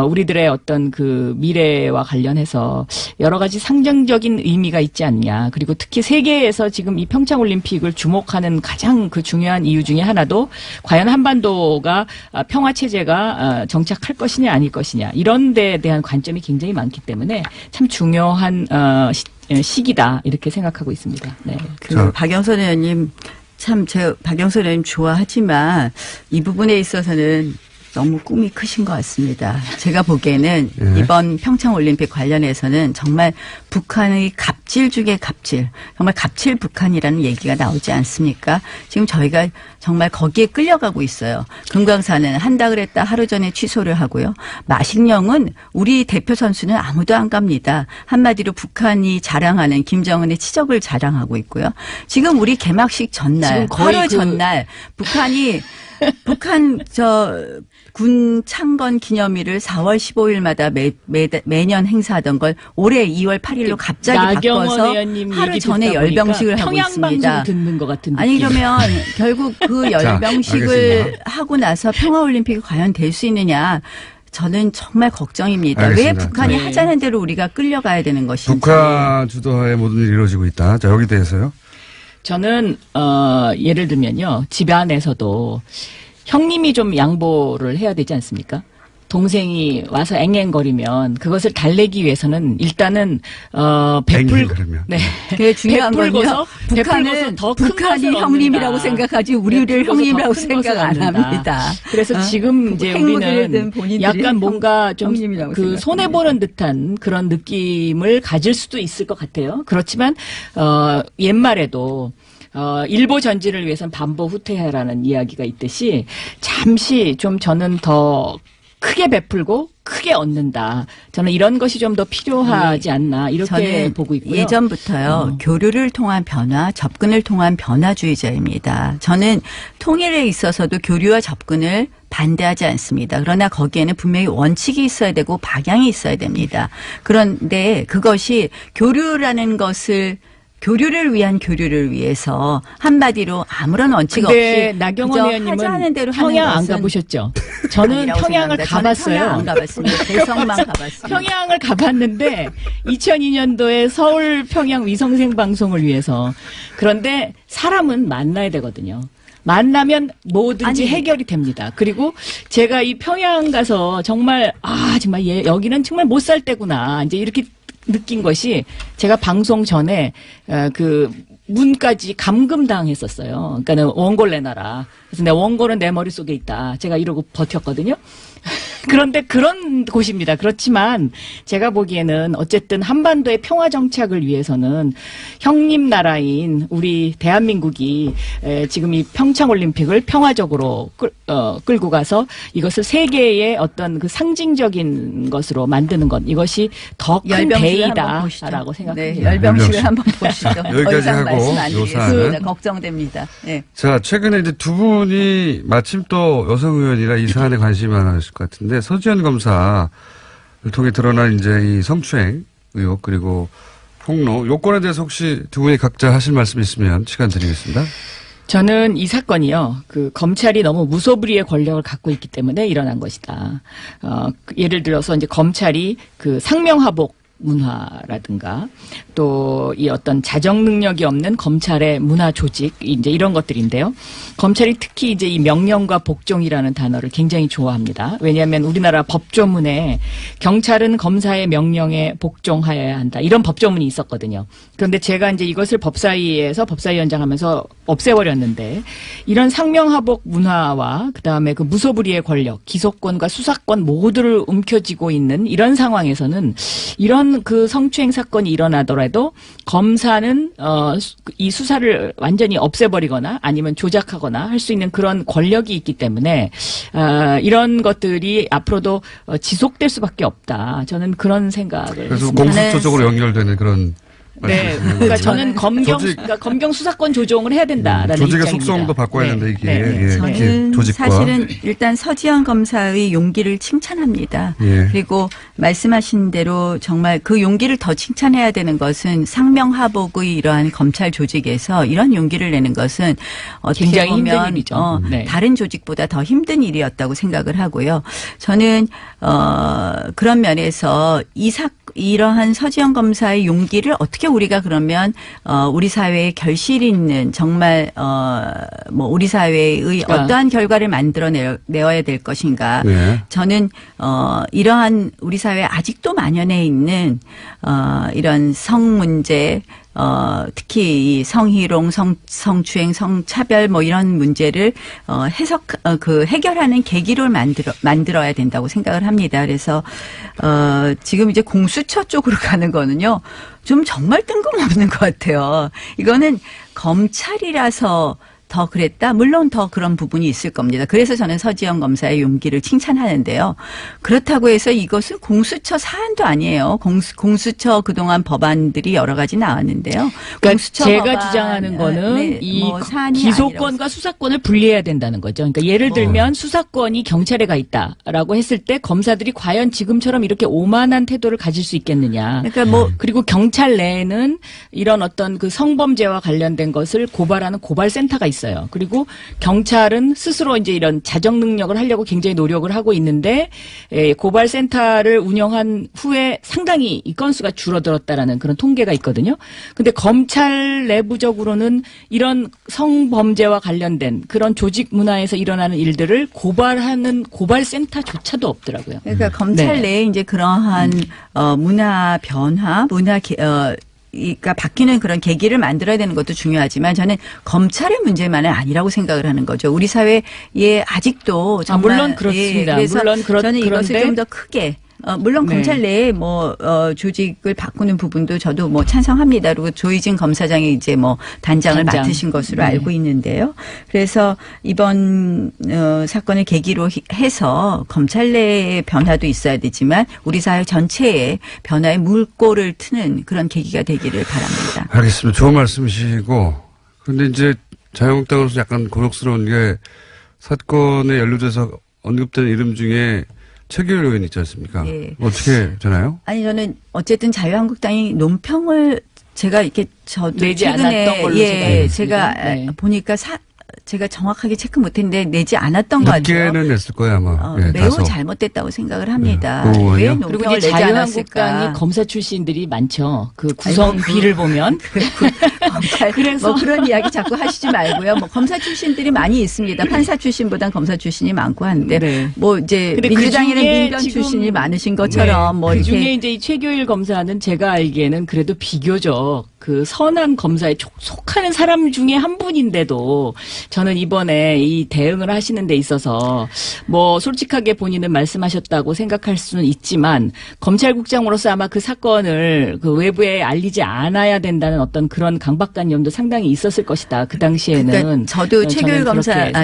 우리들의 어떤 그 미래와 관련해서 여러 가지 상징적인 의미가 있지 않냐. 그리고 특히 세계에서 지금 이 평창 올림픽을 주목하는 가장 그 중요한 이유 중에 하나도 과연 한반도가 평화 체제가 정착할 것이냐 아닐 것이냐 이런 데에 대한 관점이 굉장히 많기 때문에 참 중요한 시기다 이렇게 생각하고 있습니다. 네. 그 박영선 의원님 참 제가 박영선 의원님 좋아하지만 이 부분에 있어서는 너무 꿈이 크신 것 같습니다. 제가 보기에는 이번 평창올림픽 관련해서는 정말 북한의 갑질 중에 갑질, 정말 갑질 북한이라는 얘기가 나오지 않습니까? 지금 저희가 정말 거기에 끌려가고 있어요. 금강산은 한다 그랬다 하루 전에 취소를 하고요. 마식령은 우리 대표 선수는 아무도 안 갑니다. 한마디로 북한이 자랑하는 김정은의 치적을 자랑하고 있고요. 지금 우리 개막식 전날, 하루 전날 북한이 북한 군 창건 기념일을 4월 15일마다 매년 행사하던 걸 올해 2월 8일로 갑자기 바꿔서 하루 전에 열병식을 하고 있습니다. 평양방송 듣는 것 같은 느낌. 아니 그러면 결국 그 열병식을 하고 나서 평화올림픽이 과연 될 수 있느냐. 저는 정말 걱정입니다. 알겠습니다. 왜 북한이 하자는 대로 우리가 끌려가야 되는 것인지. 북한 주도하에 모든 일이 이루어지고 있다. 자, 여기 대해서요. 저는 예를 들면요. 집안에서도 형님이 좀 양보를 해야 되지 않습니까? 동생이 와서 앵앵거리면 그것을 달래기 위해서는 일단은 앵앵거리면. 네. 그게 중요한 건요. 북한은 북한이 형님이라고 생각하지 우리를 형님이라고 생각 안 합니다. 그래서 지금 이제 우리는 약간 뭔가 좀 그 손해 보는 듯한 그런 느낌을 가질 수도 있을 것 같아요. 그렇지만 옛말에도 일보 전진을 위해서는 반보 후퇴해라는 이야기가 있듯이 잠시 좀 저는 더 크게 베풀고 크게 얻는다. 저는 이런 것이 좀 더 필요하지 않나 이렇게 보고 있고요. 예전부터요. 교류를 통한 변화, 접근을 통한 변화주의자입니다. 저는 통일에 있어서도 교류와 접근을 반대하지 않습니다. 그러나 거기에는 분명히 원칙이 있어야 되고 방향이 있어야 됩니다. 그런데 그것이 교류라는 것을 교류를 위한 교류를 위해서 한마디로 아무런 원칙 없이 나경원 의원님은 대로 평양 안 가보셨죠? 저는 평양을 가봤어요. 평양 안 가봤습니다. 대성만 가봤습니다. 평양을 가봤는데 2002년도에 서울 평양 위성생 방송을 위해서 그런데 사람은 만나야 되거든요. 만나면 뭐든지 해결이 됩니다. 그리고 제가 이 평양 가서 정말 정말 여기는 정말 못 살 때구나 이제 이렇게 느낀 것이 제가 방송 전에 그 문까지 감금당했었어요. 그러니까는 원고를 내놔라. 그래서 내 원고는 내 머릿속에 있다. 제가 이러고 버텼거든요. 그런데 그런 곳입니다. 그렇지만 제가 보기에는 어쨌든 한반도의 평화 정착을 위해서는 형님 나라인 우리 대한민국이 지금 이 평창올림픽을 평화적으로 끌고 가서 이것을 세계의 어떤 그 상징적인 것으로 만드는 것, 이것이 더 큰 대의다라고 생각합니다. 네, 열병식을 한번 보시죠. 여기까지 하고 말씀 안 드리겠습니다. 요사는. 걱정됩니다. 네. 자, 최근에 이제 두 분이 마침 또 여성 의원이라 이 사안에 관심이 많으실 것 같은데, 서지현 검사를 통해 드러난 이제 이 성추행 의혹 그리고 폭로 요건에 대해서 혹시 두 분이 각자 하실 말씀 있으면 시간 드리겠습니다. 저는 이 사건이요, 그 검찰이 너무 무소불위의 권력을 갖고 있기 때문에 일어난 것이다. 예를 들어서 이제 검찰이 그 상명하복 문화라든가 또 이 어떤 자정 능력이 없는 검찰의 문화 조직, 이제 이런 것들인데요. 검찰이 특히 이제 이 명령과 복종이라는 단어를 굉장히 좋아합니다. 왜냐하면 우리나라 법조문에 경찰은 검사의 명령에 복종하여야 한다, 이런 법조문이 있었거든요. 그런데 제가 이제 이것을 법사위에서 법사위원장 하면서 없애버렸는데, 이런 상명하복 문화와 그다음에 그 무소불위의 권력, 기소권과 수사권 모두를 움켜쥐고 있는 이런 상황에서는 이런 그 성추행 사건이 일어나더라도 검사는 이 수사를 완전히 없애버리거나 아니면 조작하거나 할 수 있는 그런 권력이 있기 때문에 이런 것들이 앞으로도 지속될 수밖에 없다. 저는 그런 생각을 그래서 했습니다. 공수처적으로 연결되는 그런. 네, 그러니까 저는 그러니까 검경 수사권 조정을 해야 된다라는 조직의 입장입니다. 속성도 바꿔야 된다, 이게. 네. 예, 저는 조직과. 사실은 일단 서지현 검사의 용기를 칭찬합니다. 예. 그리고 말씀하신 대로 정말 그 용기를 더 칭찬해야 되는 것은 상명하복의 이러한 검찰 조직에서 이런 용기를 내는 것은 어떻게 굉장히 보면 힘든 일이죠. 네. 다른 조직보다 더 힘든 일이었다고 생각을 하고요. 저는 그런 면에서 이러한 서지현 검사의 용기를 어떻게 우리가 그러면 우리 사회에 결실 있는 정말 뭐 우리 사회의 어떠한 결과를 만들어내어야 될 것인가. 네. 저는 이러한 우리 사회에 아직도 만연해 있는 이런 성 문제, 특히 이 성희롱, 성추행, 성차별 뭐 이런 문제를 해결하는 계기를 만들어야 된다고 생각을 합니다. 그래서 지금 이제 공수처 쪽으로 가는 거는요, 좀 정말 뜬금없는 것 같아요. 이거는 검찰이라서 더 그랬다? 물론 더 그런 부분이 있을 겁니다. 그래서 저는 서지현 검사의 용기를 칭찬하는데요. 그렇다고 해서 이것은 공수처 사안도 아니에요. 공수처 그동안 법안들이 여러 가지 나왔는데요. 그러니까 공수처 제가 법안, 주장하는 거는 네, 이 뭐 사안이 기소권과 아니라고. 수사권을 분리해야 된다는 거죠. 그러니까 예를 들면 수사권이 경찰에 가 있다라고 했을 때 검사들이 과연 지금처럼 이렇게 오만한 태도를 가질 수 있겠느냐. 그러니까 뭐 그리고 경찰 내에는 이런 어떤 그 성범죄와 관련된 것을 고발하는 고발센터가 있어요. 그리고 경찰은 스스로 이제 이런 자정 능력을 하려고 굉장히 노력을 하고 있는데 고발센터를 운영한 후에 상당히 이 건수가 줄어들었다라는 그런 통계가 있거든요. 근데 검찰 내부적으로는 이런 성범죄와 관련된 그런 조직 문화에서 일어나는 일들을 고발하는 고발센터조차도 없더라고요. 그러니까 검찰 내에 이제 그러한 문화 변화, 그러니까 바뀌는 그런 계기를 만들어야 되는 것도 중요하지만 저는 검찰의 문제만은 아니라고 생각을 하는 거죠. 우리 사회에 아직도 정말 물론 그렇습니다. 그래서 물론 저는 이것을 그런데 좀 더 크게 물론 네. 검찰 내에 조직을 바꾸는 부분도 저도 찬성합니다. 그리고 조희진 검사장이 이제 단장을 맡으신 것으로 알고 있는데요. 그래서 이번 사건을 계기로 해서 검찰 내의 변화도 있어야 되지만 우리 사회 전체의 변화에 물꼬를 트는 그런 계기가 되기를 바랍니다. 알겠습니다. 좋은 말씀이시고. 그런데 이제 자유한국당으로서 약간 곤혹스러운 게 사건에 연루돼서 언급되는 이름 중에 최규일 의원 있지 않습니까? 예. 어떻게 되나요? 아니 저는 어쨌든 자유한국당이 논평을 제가 이렇게 저도 내지 최근에 않았던 걸로 제가 알고 있습니다. 제가 네. 보니까 제가 정확하게 체크 못했는데 내지 않았던 것 같아요. 늦게는 냈을 거예요 아마. 매우 다소. 잘못됐다고 생각을 합니다. 네. 왜 그리고 그리고 논평을 이제 내지 자유한국당이 않았을까? 검사 출신들이 많죠. 그 구성비를 보면. 검찰 그래서 그런 이야기 자꾸 하시지 말고요. 검사 출신들이 많이 있습니다. 판사 출신보단 검사 출신이 많고 한데 네. 이제 근데 민주당에는 그중에 민변 지금 출신이 많으신 것처럼 그 중에 이렇게 이제 이 최교일 검사는 제가 알기에는 그래도 비교적 그 선한 검사에 속하는 사람 중에 한 분인데도 저는 이번에 이 대응을 하시는 데 있어서 뭐 솔직하게 본인은 말씀하셨다고 생각할 수는 있지만 검찰국장으로서 아마 그 사건을 그 외부에 알리지 않아야 된다는 어떤 그런 강박관념도 상당히 있었을 것이다. 그 당시에는. 그러니까 저도 최규일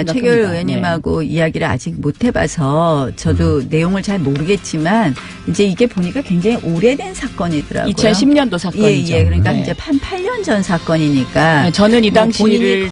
최규일 네. 의원님하고 이야기를 아직 못 해봐서 저도 내용을 잘 모르겠지만 이제 이게 보니까 굉장히 오래된 사건이더라고요. 2010년도 사건이죠. 예, 그러니까 네. 이제 한 8년 전 사건이니까 저는 이 뭐 당시를